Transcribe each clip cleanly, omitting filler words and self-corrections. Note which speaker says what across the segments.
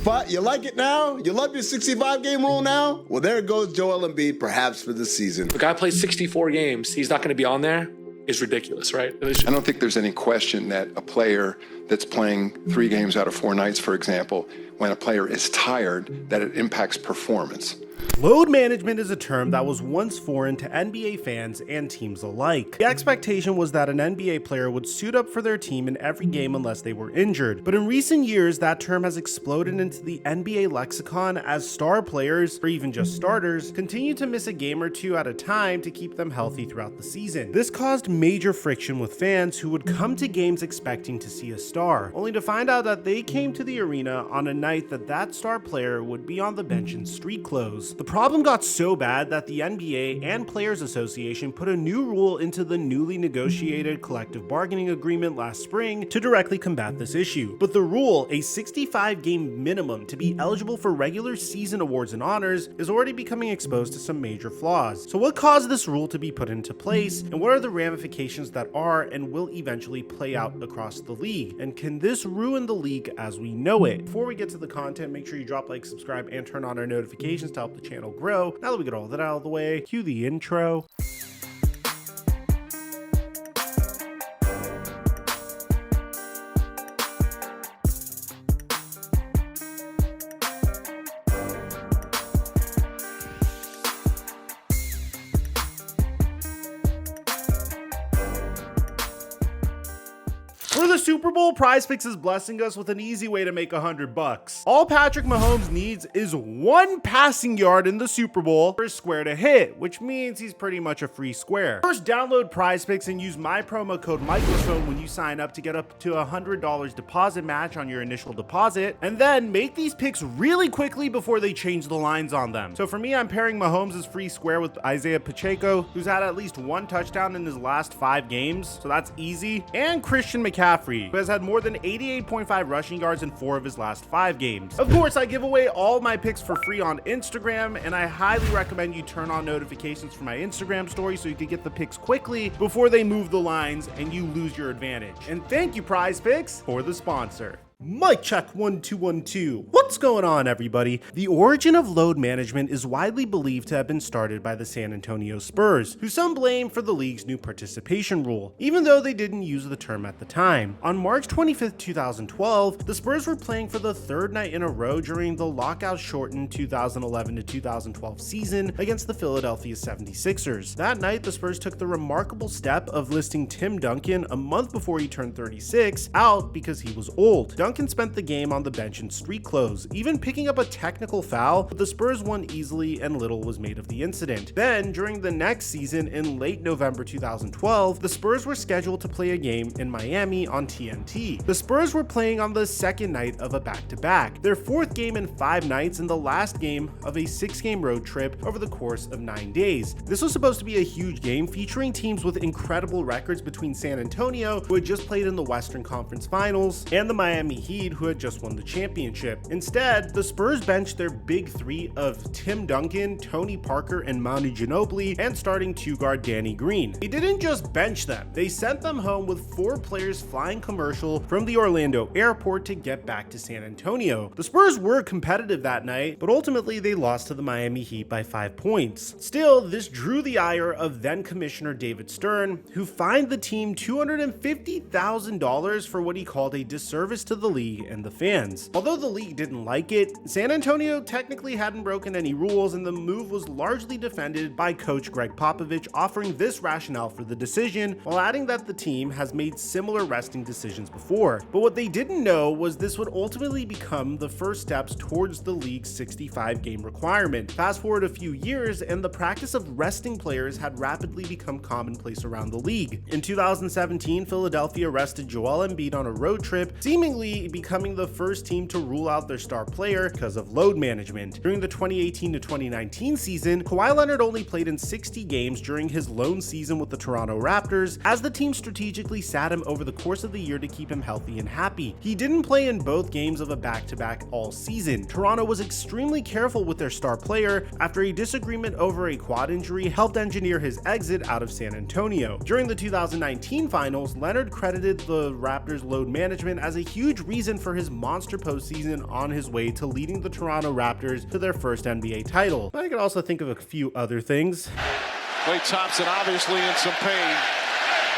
Speaker 1: But you like it now? You love your 65-game rule now? Well, there goes Joel Embiid, perhaps for the season.
Speaker 2: The guy plays 64 games. He's not going to be on there. Is ridiculous, right?
Speaker 3: I don't think there's any question that a player that's playing 3 games out of 4 nights, for example, when a player is tired, that it impacts performance.
Speaker 4: Load management is a term that was once foreign to NBA fans and teams alike. The expectation was that an NBA player would suit up for their team in every game unless they were injured. But in recent years, that term has exploded into the NBA lexicon as star players, or even just starters, continue to miss a game or 2 at a time to keep them healthy throughout the season. This caused major friction with fans who would come to games expecting to see a star, only to find out that they came to the arena on a night that star player would be on the bench in street clothes. The problem got so bad that the NBA and Players Association put a new rule into the newly negotiated collective bargaining agreement last spring to directly combat this issue. But the rule, a 65-game minimum to be eligible for regular season awards and honors, is already becoming exposed to some major flaws. So what caused this rule to be put into place, and what are the ramifications that are and will eventually play out across the league? And can this ruin the league as we know it? Before we get to the content, make sure you drop, like, subscribe, and turn on our notifications to help the channel grow. Now that we get all that out of the way, cue the intro. For the Super Bowl, PrizePicks is blessing us with an easy way to make $100. All Patrick Mahomes needs is 1 passing yard in the Super Bowl for a square to hit, which means he's pretty much a free square. First, download PrizePicks and use my promo code microphone when you sign up to get up to $100 deposit match on your initial deposit, and then make these picks really quickly before they change the lines on them. So for me, I'm pairing Mahomes' free square with Isaiah Pacheco, who's had at least 1 touchdown in his last 5 games, so that's easy, and Christian McCaffrey, who has had more than 88.5 rushing yards in 4 of his last 5 games. Of course, I give away all my picks for free on Instagram, and I highly recommend you turn on notifications for my Instagram story so you can get the picks quickly before they move the lines and you lose your advantage. And thank you, PrizePicks, for the sponsor. Mic check 1 2 1 2. What's going on, everybody? The origin of load management is widely believed to have been started by the San Antonio Spurs, who some blame for the league's new participation rule, even though they didn't use the term at the time. On March 25th, 2012, the Spurs were playing for the 3rd night in a row during the lockout-shortened 2011 to 2012 season against the Philadelphia 76ers. That night, the Spurs took the remarkable step of listing Tim Duncan a month before he turned 36 out because he was old. Duncan spent the game on the bench in street clothes, even picking up a technical foul, but the Spurs won easily and little was made of the incident. Then, during the next season in late November 2012, the Spurs were scheduled to play a game in Miami on TNT. The Spurs were playing on the 2nd night of a back-to-back, their 4th game in 5 nights and the last game of a 6-game road trip over the course of 9 days. This was supposed to be a huge game featuring teams with incredible records between San Antonio, who had just played in the Western Conference Finals, and the Miami Heat, who had just won the championship. Instead, the Spurs benched their big 3 of Tim Duncan, Tony Parker, and Manu Ginobili, and starting 2-guard Danny Green. They didn't just bench them, they sent them home with 4 players flying commercial from the Orlando airport to get back to San Antonio. The Spurs were competitive that night, but ultimately they lost to the Miami Heat by 5 points. Still, this drew the ire of then Commissioner David Stern, who fined the team $250,000 for what he called a disservice to the league and the fans. Although the league didn't like it, San Antonio technically hadn't broken any rules, and the move was largely defended by coach Greg Popovich, offering this rationale for the decision, while adding that the team has made similar resting decisions before. But what they didn't know was this would ultimately become the first steps towards the league's 65-game requirement. Fast forward a few years, and the practice of resting players had rapidly become commonplace around the league. In 2017, Philadelphia rested Joel Embiid on a road trip, seemingly becoming the first team to rule out their star player because of load management. During the 2018 to 2019 season, Kawhi Leonard only played in 60 games during his lone season with the Toronto Raptors, as the team strategically sat him over the course of the year to keep him healthy and happy. He didn't play in both games of a back-to-back all season. Toronto was extremely careful with their star player after a disagreement over a quad injury helped engineer his exit out of San Antonio. During the 2019 finals, Leonard credited the Raptors' load management as a huge reason for his monster postseason on his way to leading the Toronto Raptors to their first NBA title. But I could also think of a few other things.
Speaker 5: Klay Thompson obviously in some pain.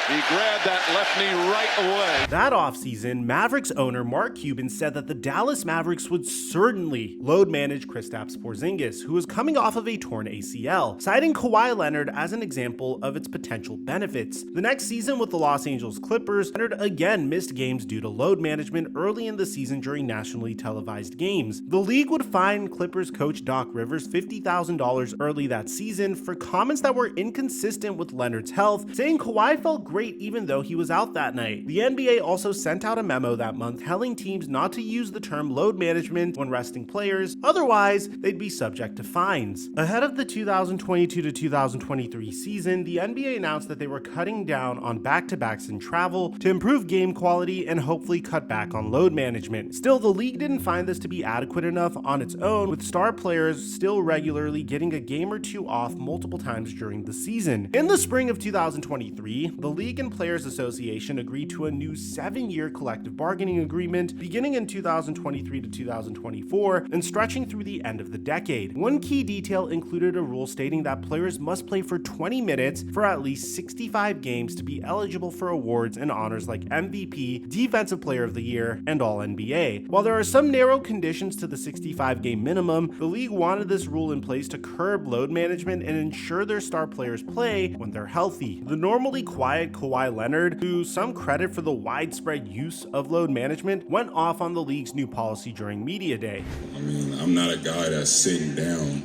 Speaker 5: He grabbed that left knee right away.
Speaker 4: That offseason, Mavericks owner Mark Cuban said that the Dallas Mavericks would certainly load manage Kristaps Porzingis, who was coming off of a torn ACL, citing Kawhi Leonard as an example of its potential benefits. The next season with the Los Angeles Clippers, Leonard again missed games due to load management early in the season during nationally televised games. The league would fine Clippers coach Doc Rivers $50,000 early that season for comments that were inconsistent with Leonard's health, saying Kawhi felt great even though he was out that night. The NBA also sent out a memo that month telling teams not to use the term load management when resting players, otherwise they'd be subject to fines. Ahead of the 2022 to 2023 season, the NBA announced that they were cutting down on back-to-backs and travel to improve game quality and hopefully cut back on load management. Still, the league didn't find this to be adequate enough on its own, with star players still regularly getting a game or two off multiple times during the season. In the spring of 2023, the League and Players Association agreed to a new 7-year collective bargaining agreement beginning in 2023 to 2024 and stretching through the end of the decade. One key detail included a rule stating that players must play for 20 minutes for at least 65 games to be eligible for awards and honors like MVP, Defensive Player of the Year, and All-NBA. While there are some narrow conditions to the 65-game minimum, the league wanted this rule in place to curb load management and ensure their star players play when they're healthy. The normally quiet Kawhi Leonard, who some credit for the widespread use of load management, went off on the league's new policy during media day.
Speaker 6: I mean, I'm not a guy that's sitting down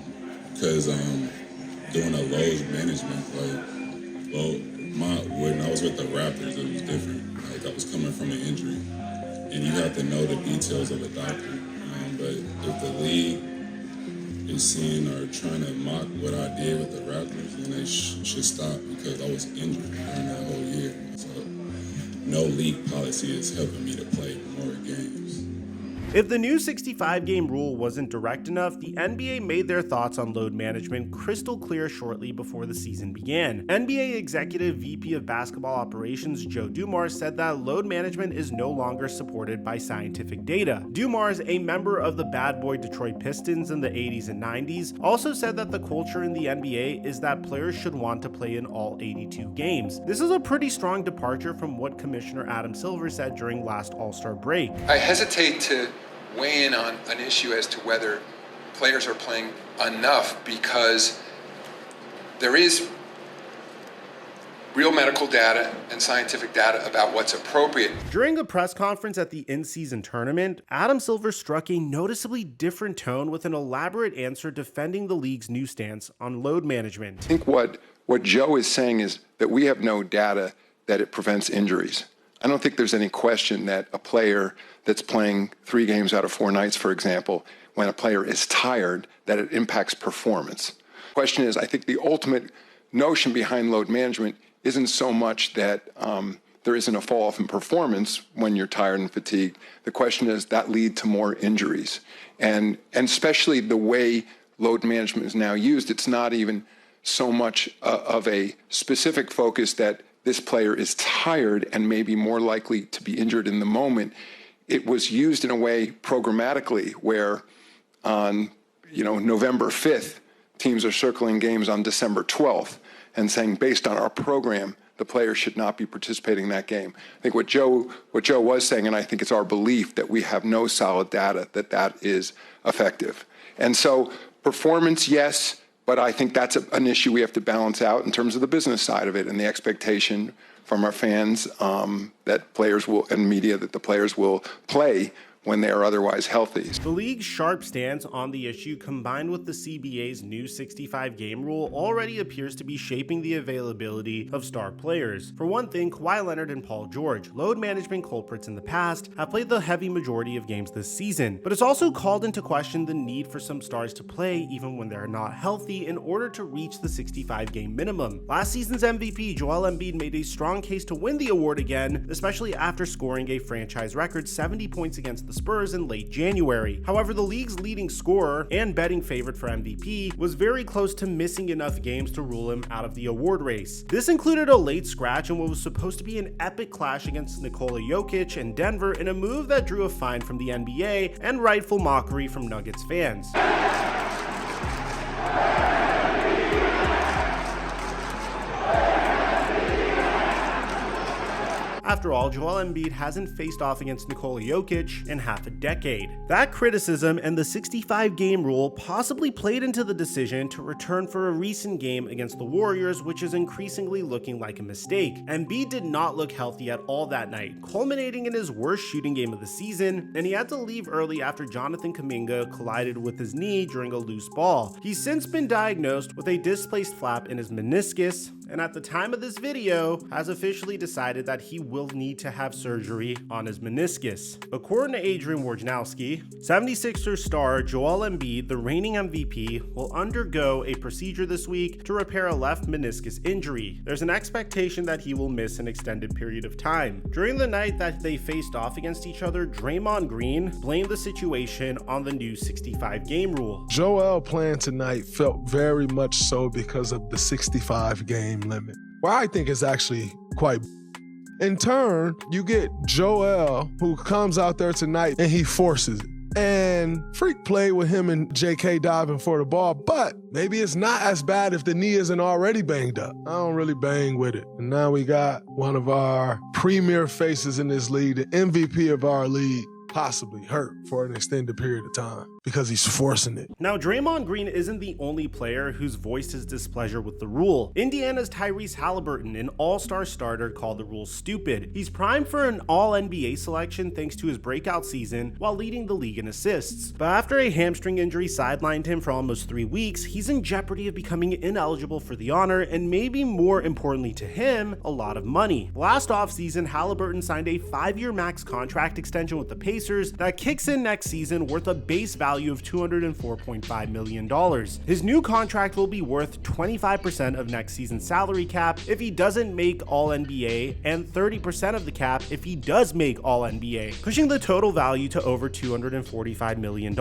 Speaker 6: because I'm doing a load management. When I was with the Raptors, it was different. Like, I was coming from an injury, and you have to know the details of a doctor. But if the league is seeing or trying to mock what I did with the Raptors, then they should stop, because I was injured during that whole year. So no league policy is helping me to play more games.
Speaker 4: If the new 65-game rule wasn't direct enough, the NBA made their thoughts on load management crystal clear shortly before the season began. NBA Executive VP of Basketball Operations Joe Dumars said that load management is no longer supported by scientific data. Dumars, a member of the bad boy Detroit Pistons in the 80s and 90s, also said that the culture in the NBA is that players should want to play in all 82 games. This is a pretty strong departure from what Commissioner Adam Silver said during last All-Star break.
Speaker 3: I hesitate to weigh in on an issue as to whether players are playing enough, because there is real medical data and scientific data about what's appropriate.
Speaker 4: During a press conference at the in-season tournament, Adam Silver struck a noticeably different tone with an elaborate answer defending the league's new stance on load management.
Speaker 3: I think what Joe is saying is that we have no data that it prevents injuries. I don't think there's any question that a player that's playing 3 games out of 4 nights, for example, when a player is tired, that it impacts performance. The question is, I think the ultimate notion behind load management isn't so much that there isn't a fall off in performance when you're tired and fatigued. The question is that lead to more injuries. And especially the way load management is now used, it's not even so much of a specific focus that this player is tired and may be more likely to be injured in the moment. It was used in a way programmatically where on November 5th, teams are circling games on December 12th and saying, based on our program, the player should not be participating in that game. I think what Joe was saying, and I think it's our belief, that we have no solid data that is effective. And so performance, yes, but I think that's an issue we have to balance out in terms of the business side of it and the expectation from our fans that players will, and media, that the players will play when they are otherwise healthy.
Speaker 4: The league's sharp stance on the issue, combined with the CBA's new 65-game rule, already appears to be shaping the availability of star players. For one thing, Kawhi Leonard and Paul George, load management culprits in the past, have played the heavy majority of games this season, but it's also called into question the need for some stars to play even when they're not healthy in order to reach the 65-game minimum. Last season's MVP, Joel Embiid, made a strong case to win the award again, especially after scoring a franchise record 70 points against the the Spurs in late January. However, the league's leading scorer and betting favorite for MVP was very close to missing enough games to rule him out of the award race. This included a late scratch in what was supposed to be an epic clash against Nikola Jokic and Denver in a move that drew a fine from the NBA and rightful mockery from Nuggets fans. After all, Joel Embiid hasn't faced off against Nikola Jokic in half a decade. That criticism and the 65-game rule possibly played into the decision to return for a recent game against the Warriors, which is increasingly looking like a mistake. Embiid did not look healthy at all that night, culminating in his worst shooting game of the season, and he had to leave early after Jonathan Kuminga collided with his knee during a loose ball. He's since been diagnosed with a displaced flap in his meniscus, and at the time of this video, has officially decided that he will need to have surgery on his meniscus. According to Adrian Wojnarowski, 76ers star Joel Embiid, the reigning MVP, will undergo a procedure this week to repair a left meniscus injury. There's an expectation that he will miss an extended period of time. During the night that they faced off against each other, Draymond Green blamed the situation on the new 65-game rule.
Speaker 7: Joel playing tonight felt very much so because of the 65-game limit, where I think is actually quite. In turn, you get Joel, who comes out there tonight and he forces it. And Freak played with him and JK diving for the ball, but maybe it's not as bad if the knee isn't already banged up. I don't really bang with it. And now we got one of our premier faces in this league, the MVP of our league, possibly hurt for an extended period of time because he's forcing it.
Speaker 4: Now, Draymond Green isn't the only player who's voiced his displeasure with the rule. Indiana's Tyrese Halliburton, an all-star starter, called the rule stupid. He's primed for an all-NBA selection thanks to his breakout season while leading the league in assists. But after a hamstring injury sidelined him for almost 3 weeks, he's in jeopardy of becoming ineligible for the honor and maybe more importantly to him, a lot of money. Last offseason, Halliburton signed a 5-year max contract extension with the Pacers that kicks in next season worth a base value of $204.5 million. His new contract will be worth 25% of next season's salary cap if he doesn't make All-NBA and 30% of the cap if he does make All-NBA, pushing the total value to over $245 million.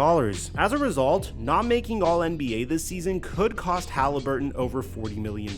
Speaker 4: As a result, not making All-NBA this season could cost Halliburton over $40 million.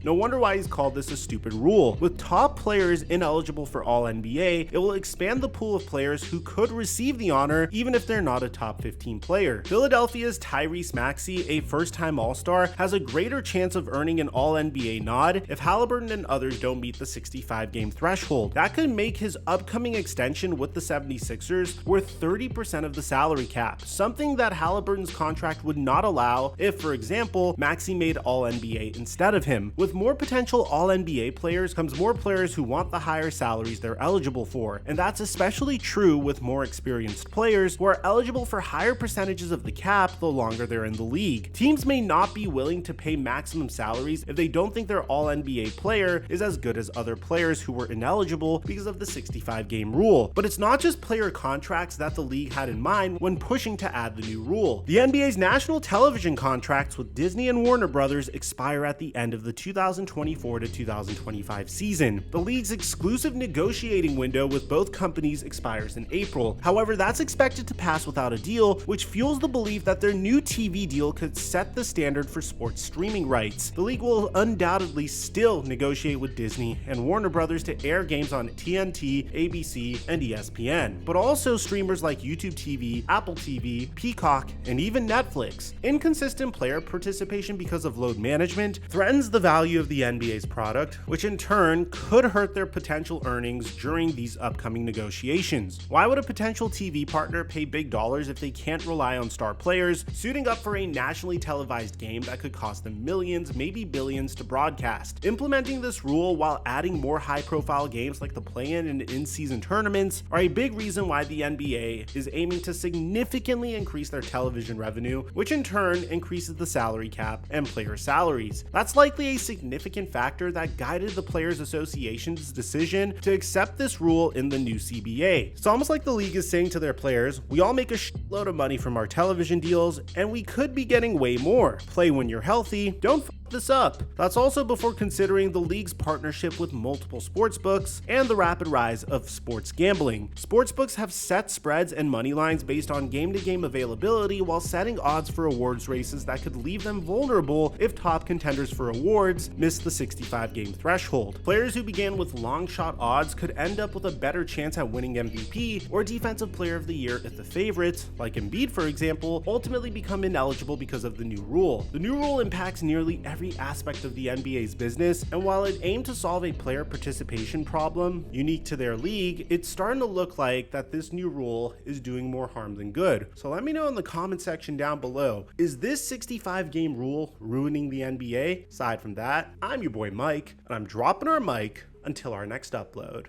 Speaker 4: No wonder why he's called this a stupid rule. With top players ineligible for All-NBA, it will expand the pool of players who could receive the honor even if they're not a top 15 player. Philadelphia's Tyrese Maxey, a first-time All-Star, has a greater chance of earning an All-NBA nod if Halliburton and others don't meet the 65-game threshold. That could make his upcoming extension with the 76ers worth 30% of the salary cap, something that Halliburton's contract would not allow if, for example, Maxey made All-NBA instead of him. With more potential All-NBA players comes more players who want the higher salaries they're eligible for, and that's especially true with more experienced players who are eligible for higher percentages of the cap the longer they're in the league. Teams may not be willing to pay maximum salaries if they don't think their All-NBA player is as good as other players who were ineligible because of the 65-game rule. But it's not just player contracts that the league had in mind when pushing to add the new rule. The NBA's national television contracts with Disney and Warner Brothers expire at the end of the 2024 to 2025 season. The league's exclusive negotiating window with both companies expires in April. However, that's expected to pass without a deal, which fuels the belief that their new TV deal could set the standard for sports streaming rights. The league will undoubtedly still negotiate with Disney and Warner Brothers to air games on TNT, ABC, and ESPN, but also streamers like YouTube TV, Apple TV, Peacock, and even Netflix. Inconsistent player participation because of load management threatens the value of the NBA's product, which in turn could hurt their potential earnings during these upcoming negotiations. Why would a potential TV partner pay big dollars if they can't rely on star players suiting up for a nationally televised game that could cost them millions, maybe billions to broadcast? Implementing this rule while adding more high-profile games like the play-in and in-season tournaments are a big reason why the NBA is aiming to significantly increase their television revenue, which in turn increases the salary cap and player salaries. That's likely a significant factor that guided the Players Association's decision to accept this rule in the new CBA. It's almost like the league is saying to their players, we all make a shitload of money from our television deals, and we could be getting way more. Play when you're healthy, don't this up. That's also before considering the league's partnership with multiple sportsbooks and the rapid rise of sports gambling. Sportsbooks have set spreads and money lines based on game-to-game availability while setting odds for awards races that could leave them vulnerable if top contenders for awards miss the 65-game threshold. Players who began with long shot odds could end up with a better chance at winning MVP or Defensive Player of the Year if the favorites, like Embiid for example, ultimately become ineligible because of the new rule. The new rule impacts nearly every aspect of the NBA's business, and while it aimed to solve a player participation problem unique to their league, it's starting to look like that this new rule is doing more harm than good. So let me know in the comment section down below, is this 65-game rule ruining the NBA? Aside from that, I'm your boy Mike, and I'm dropping our mic until our next upload.